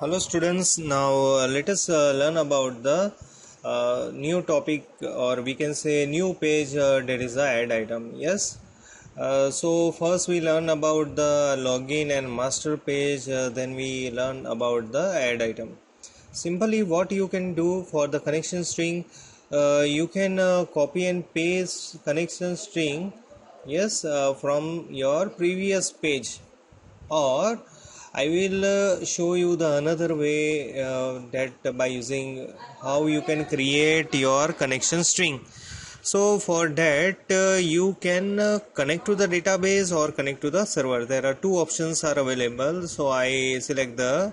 Hello students, now let us learn about the new topic, or we can say new page. There is a add item. Yes. So first we learn about the login and master page, then we learn about the add item. Simply what you can do for the connection string, you can copy and paste connection string, yes, from your previous page, or I will show you the another way, that by using how you can create your connection string. So for that, you can connect to the database or connect to the server. There are two options are available, so I select the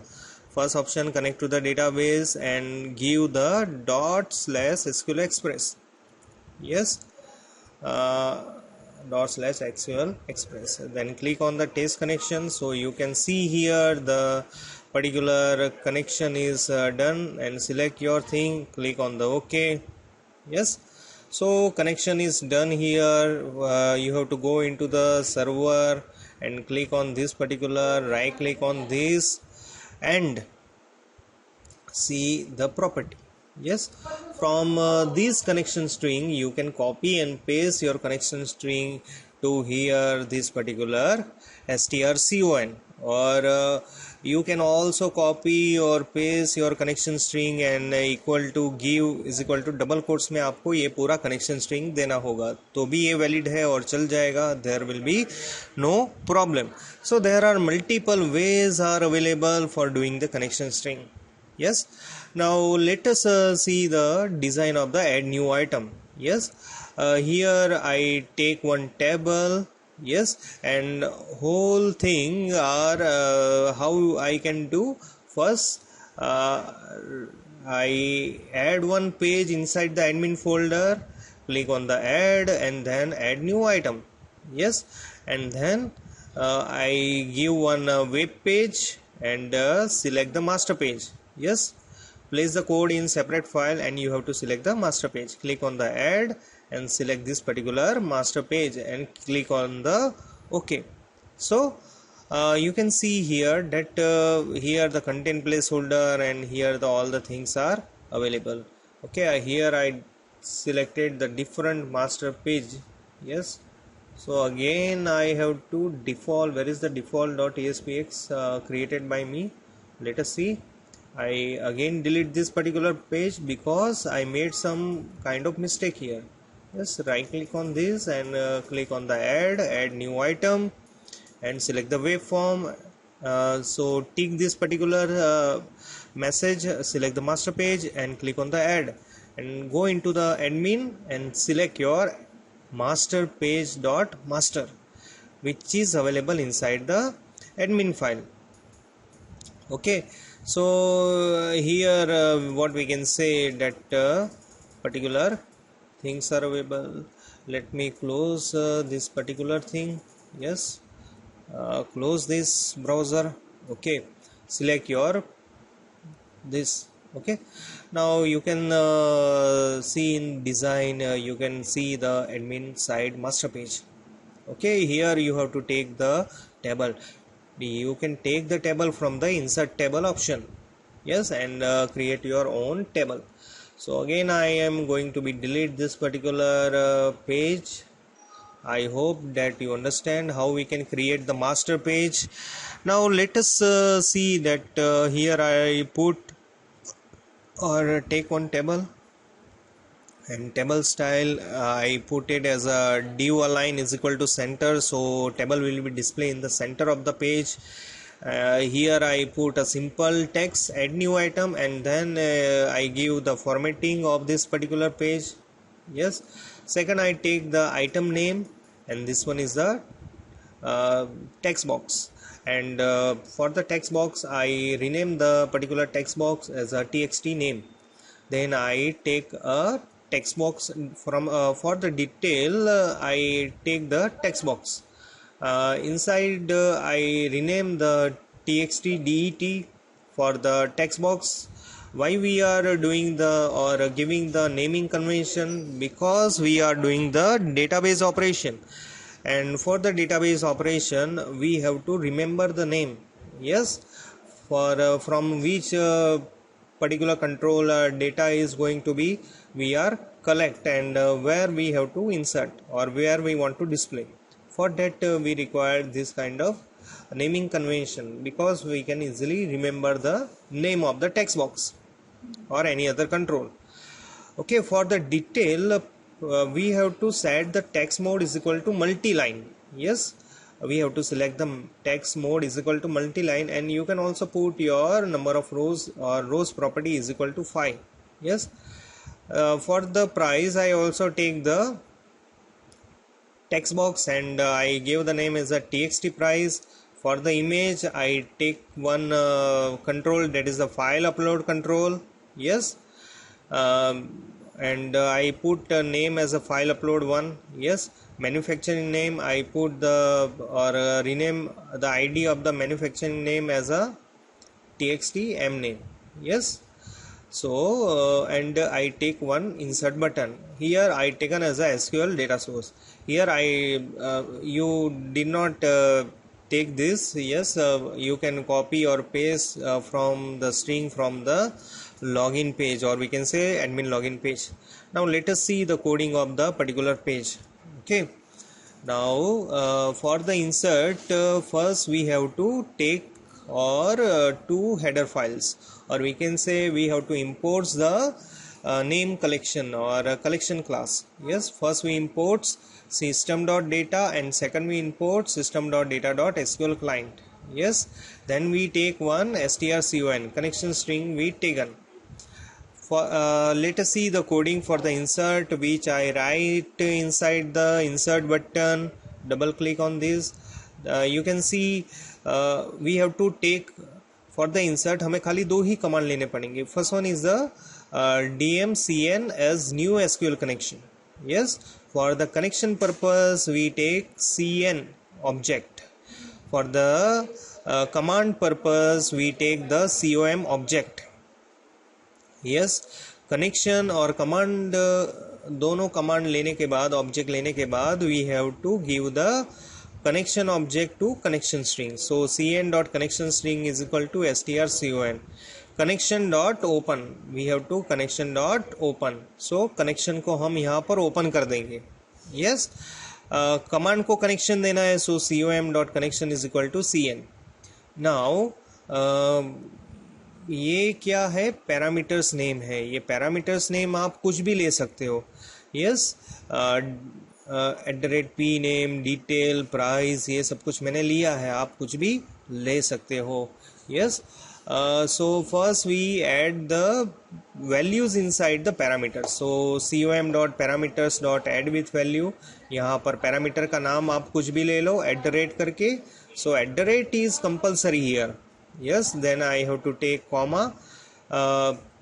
first option, connect to the database, and give the /SQL Express. Yes. /SQL Express, then click on the test connection. So you can see here the particular connection is done, and select your thing, click on the OK. Yes, so connection is done here. You have to go into the server and click on this particular, right click on this and see the property. Yes, from this connection string you can copy and paste your connection string to here, this particular strcon, or you can also copy or paste your connection string and equal to give is equal to double quotes में आपको ये पूरा connection string देना होगा, तो भी ये valid है और चल जाएगा. There will be no problem. So there are multiple ways are available for doing the connection string. Yes, now let us see the design of the add new item. Yes, here I take one table. Yes, and whole thing are how I can do. First, I add one page inside the admin folder, click on the add and then add new item. Yes, and then I give one web page and select the master page. Yes, place the code in separate file and you have to select the master page. Click on the add and select this particular master page and click on the OK. So you can see here that here the content placeholder and here all the things are available. Okay, here I selected the different master page. Yes, so again I have to default. Where is the default.aspx created by me? Let us see. I again delete this particular page because I made some kind of mistake here. Yes, right click on this and click on the add new item and select the waveform. So tick this particular message, select the master page and click on the add and go into the admin and select your master page.master, which is available inside the admin file. Okay, so here what we can say that particular things are available. Let me close this particular thing. Yes, close this browser. Okay, select your this. Okay, now you can see in design, you can see the admin side master page. Okay, here you have to take the table. You can take the table from the insert table option. Yes, and create your own table. So again I am going to be delete this particular page. I hope that you understand how we can create the master page. Now let us see that here I put or take one table and table style. I put it as a div align is equal to center, so table will be displayed in the center of the page. Here I put a simple text, add new item, and then I give the formatting of this particular page. Yes, second I take the item name and this one is the text box, and for the text box I rename the particular text box as a txt name. Then I take a text box from for the detail. I take the text box inside. I rename the txt det for the text box. Why we are doing the or giving the naming convention? Because we are doing the database operation, and for the database operation we have to remember the name. Yes, for from which particular control data is going to be we are collect, and where we have to insert or where we want to display. For that we require this kind of naming convention, because we can easily remember the name of the text box or any other control. Okay, for the detail we have to set the text mode is equal to multi-line. Yes, we have to select the text mode is equal to multi-line, and you can also put your number of rows or rows property is equal to 5. Yes, for the price I also take the text box and I give the name as a txt price. For the image I take one control, that is the file upload control. Yes, and I put a name as a file upload one. Yes, manufacturing name I put the or rename the ID of the manufacturing name as a txt m name. Yes, so and I take one insert button. Here I taken as a SQL data source. Here I you did not take this. Yes, you can copy or paste from the string from the login page, or we can say admin login page. Now let us see the coding of the particular page. Okay, now for the insert first we have to take or two header files, or we can say we have to import the name collection or collection class. Yes, first we import system.data and second we import system.data.sql client. Yes, then we take one strcon connection string we taken. For let us see the coding for the insert, which I write inside the insert button. Double click on this. You can see we have to take for the insert हमें खाली दो ही command लेने पड़ेंगे. First one is the dmcn as new SQL connection. Yes, for the connection purpose we take cn object. For the command purpose we take the com object. Yes, connection और command दोनों command लेने के बाद object लेने के बाद we have to give the connection object to connection string. So cn dot connection string is equal to strcon connection dot open. We have to connection dot open. So connection को हम यहाँ पर open कर देंगे. Yes, command को connection देना है. So com dot connection is equal to cn. Now ये क्या है, पैरामीटर्स नेम है. ये पैरामीटर्स नेम आप कुछ भी ले सकते हो. Yes, @p name, detail, price, ये सब कुछ मैंने लिया है, आप कुछ भी ले सकते हो. Yes, so first we add the values inside the parameter. So com dot parameters dot add with value. यहाँ पर पैरामीटर का नाम आप कुछ भी ले लो @ करके. सो @ is compulsory here. Yes, then I have to take comma.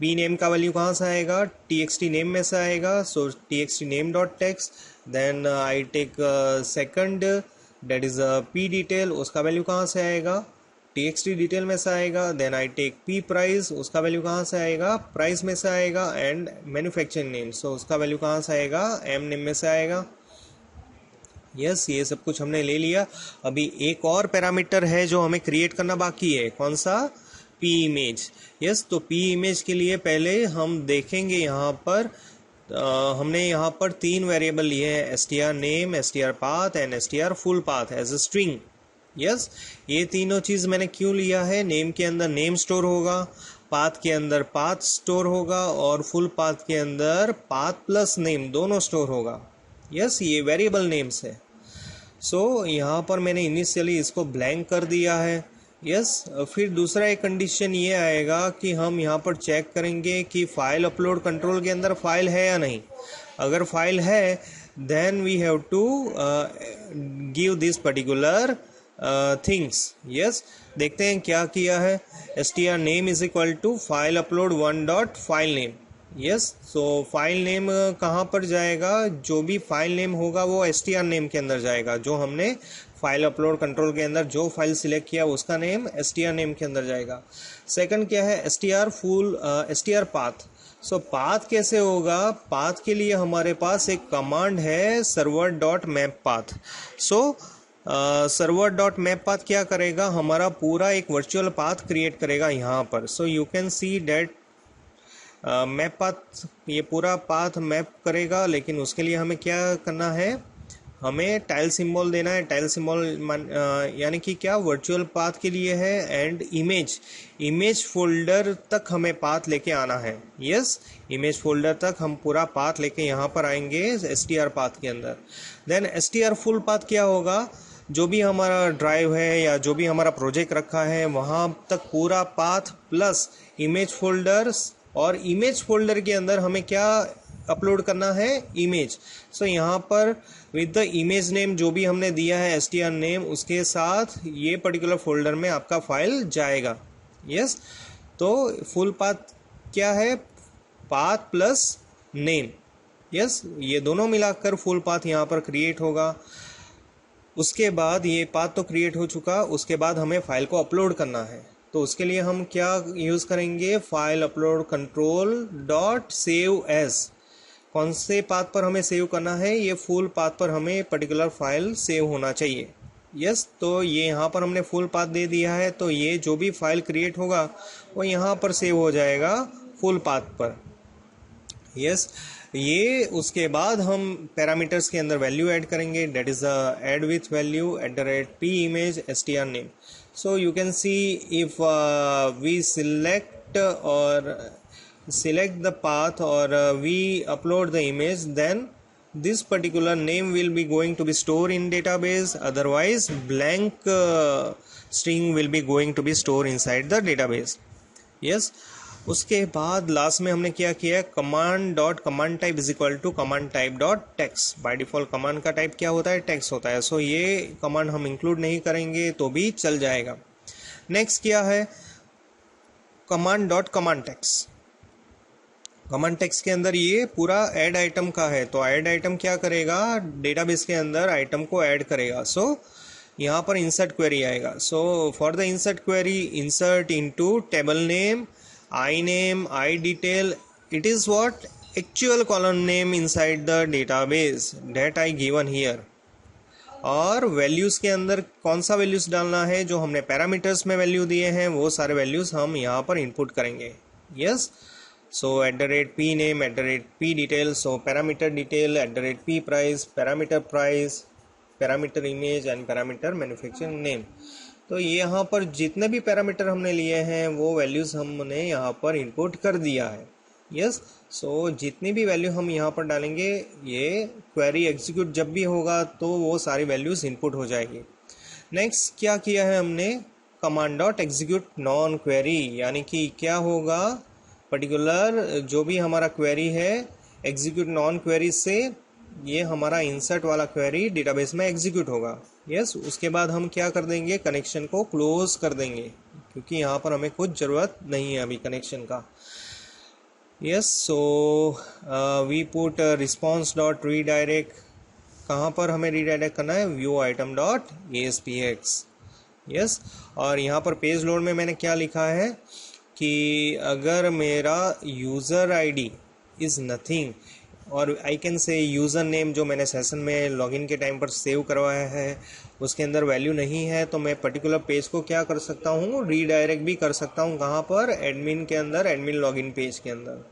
p name का वैल्यू कहाँ से आएगा, txt name में से आएगा. So txt name dot text. Then I take second, that is p detail, उसका वैल्यू कहाँ से आएगा, txt detail में से आएगा. Then I take p price, उसका वैल्यू कहाँ से आएगा, price में से आएगा. And manufacturing name, so उसका वैल्यू कहाँ से आएगा, m name में से आएगा. यस, ये सब कुछ हमने ले लिया. अभी एक और पैरामीटर है जो हमें क्रिएट करना बाकी है. कौन सा, पी इमेज. यस, तो पी इमेज के लिए पहले हम देखेंगे यहाँ पर हमने यहाँ पर 3 वेरिएबल लिए हैं, str name, str path and str full path as a string. Yes, ये तीनों चीज़ मैंने क्यों लिया है, नेम के अंदर नेम स्टोर होगा, पाथ के अंदर पाथ स्टोर होगा और फुल पाथ के अंदर पाथ प्लस नेम दोनों स्टोर होगा. यस, ये वेरिएबल नेम्स है. सो यहाँ पर मैंने इनिशियली इसको ब्लैंक कर दिया है. यस, फिर दूसरा एक कंडीशन ये आएगा कि हम यहाँ पर चेक करेंगे कि फाइल अपलोड कंट्रोल के अंदर फाइल है या नहीं. अगर फाइल है then we have to give this particular things. Yes, देखते हैं क्या किया है. str name is equal to file upload 1 dot file name. Yes, so file name कहाँ पर जाएगा, जो भी फाइल नेम होगा वो str नेम के अंदर जाएगा. जो हमने फाइल अपलोड कंट्रोल के अंदर जो फाइल सिलेक्ट किया उसका नेम str नेम के अंदर जाएगा. सेकंड क्या है, str पाथ. सो पाथ कैसे होगा, पाथ के लिए हमारे पास एक कमांड है server.map path. सो सर्वर डॉट मैप पाथ क्या करेगा, हमारा पूरा एक वर्चुअल पाथ क्रिएट करेगा यहाँ पर. So you can see that map path ये पूरा पाथ मैप करेगा, लेकिन उसके लिए हमें क्या करना है, हमें टाइल सिंबल देना है. टाइल सिंबल यानी कि क्या, वर्चुअल पाथ के लिए है. एंड इमेज फोल्डर तक हमें पाथ लेके आना है. यस, इमेज फोल्डर तक हम पूरा पाथ लेके यहाँ पर आएंगे str पाथ के अंदर. देन str फुल पाथ क्या होगा, जो भी हमारा ड्राइव है या जो भी हमारा प्रोजेक्ट रखा है वहाँ तक पूरा पाथ प्लस इमेज फोल्डर्स, और इमेज फोल्डर के अंदर हमें क्या अपलोड करना है, इमेज. सो यहाँ पर विद द इमेज नेम जो भी हमने दिया है str नेम, उसके साथ ये पर्टिकुलर फोल्डर में आपका फाइल जाएगा. यस, तो फुल पाथ क्या है, पाथ प्लस नेम. यस, ये दोनों मिलाकर फुल पाथ यहाँ पर क्रिएट होगा. उसके बाद ये पाथ तो क्रिएट हो चुका, उसके बाद हमें फाइल को अपलोड करना है. तो उसके लिए हम क्या यूज़ करेंगे, file upload control dot save as. कौन से पाथ पर हमें सेव करना है, ये फुल पाथ पर हमें पर्टिकुलर फाइल सेव होना चाहिए. यस, तो ये यहाँ पर हमने फुल पाथ दे दिया है, तो ये जो भी फाइल क्रिएट होगा वो यहाँ पर सेव हो जाएगा फुल पाथ पर. यस, ये उसके बाद हम पैरामीटर्स के अंदर वैल्यू ऐड करेंगे, that is add with value @p image str name. So you can see if we select the path or we upload the image, then this particular name will be going to be stored in database. Otherwise blank string will be going to be stored inside the database. Yes, उसके बाद last में हमने क्या किया है, command dot command type is equal to command type dot text. By default command का type क्या होता है, टेक्स्ट होता है. सो ये कमांड हम इंक्लूड नहीं करेंगे तो भी चल जाएगा. नेक्स्ट क्या है, command dot command text. Command text के अंदर ये पूरा ऐड आइटम का है. तो ऐड आइटम क्या करेगा, डेटाबेस के अंदर आइटम को ऐड करेगा. सो यहाँ पर इंसर्ट क्वेरी आएगा. So for the insert query, insert into table name, iname, idetail, it is what actual column name inside the database that I given here. और वैल्यूज़ के अंदर कौन सा वैल्यूज़ डालना है, जो हमने पैरामीटर्स में वैल्यू दिए हैं वो सारे वैल्यूज़ हम यहाँ पर इनपुट करेंगे. Yes, so @p name, @p detail, so parameter detail, @p price, parameter price, parameter image and parameter manufacturing name. तो यहाँ पर जितने भी पैरामीटर हमने लिए हैं वो वैल्यूज़ हमने यहाँ पर इनपुट कर दिया है. यस, सो जितनी भी वैल्यू हम यहाँ पर डालेंगे, ये क्वेरी एग्जीक्यूट जब भी होगा तो वो सारी वैल्यूज़ इनपुट हो जाएगी. नेक्स्ट क्या किया है हमने, command dot execute non query. यानी कि क्या होगा, पर्टिकुलर जो भी हमारा क्वेरी है, एग्जीक्यूट नॉन क्वेरी से ये हमारा इंसर्ट वाला क्वेरी डेटाबेस में एग्जीक्यूट होगा. यस, उसके बाद हम क्या कर देंगे, कनेक्शन को क्लोज कर देंगे, क्योंकि यहाँ पर हमें कुछ ज़रूरत नहीं है अभी कनेक्शन का. Yes, so we put response dot redirect. कहाँ पर हमें रीडायरेक्ट करना है, view item dot ASPX. Yes, और यहाँ पर पेज लोड में मैंने क्या लिखा है कि अगर मेरा यूज़र ID इज़ नथिंग और I can say user name जो मैंने सेशन में लॉगिन के टाइम पर सेव करवाया है उसके अंदर वैल्यू नहीं है, तो मैं पर्टिकुलर पेज को क्या कर सकता हूँ, रीडायरेक्ट भी कर सकता हूँ. कहाँ पर, एडमिन के अंदर, एडमिन लॉगिन पेज के अंदर.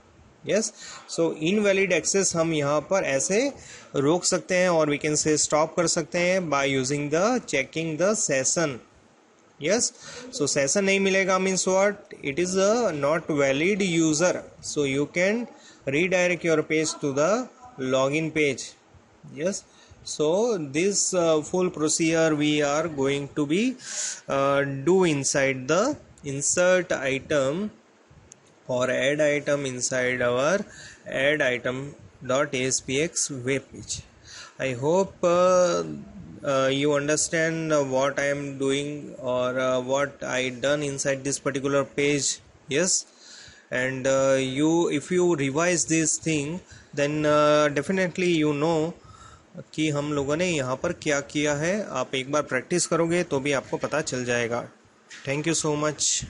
यस, सो इनवैलिड एक्सेस हम यहाँ पर ऐसे रोक सकते हैं और वी कैन से स्टॉप कर सकते हैं by using the checking the session. Yes, so session नहीं मिलेगा means what, it is a not valid user. So you can redirect your page to the login page. Yes, so this full procedure we are going to be do inside the insert item or add item inside our add item .aspx web page. I hope you understand what I am doing or what I done inside this particular page. Yes, and if you revise this thing then definitely you know कि हम लोगों ने यहाँ पर क्या किया है. आप एक बार प्रैक्टिस करोगे तो भी आपको पता चल जाएगा. Thank you so much.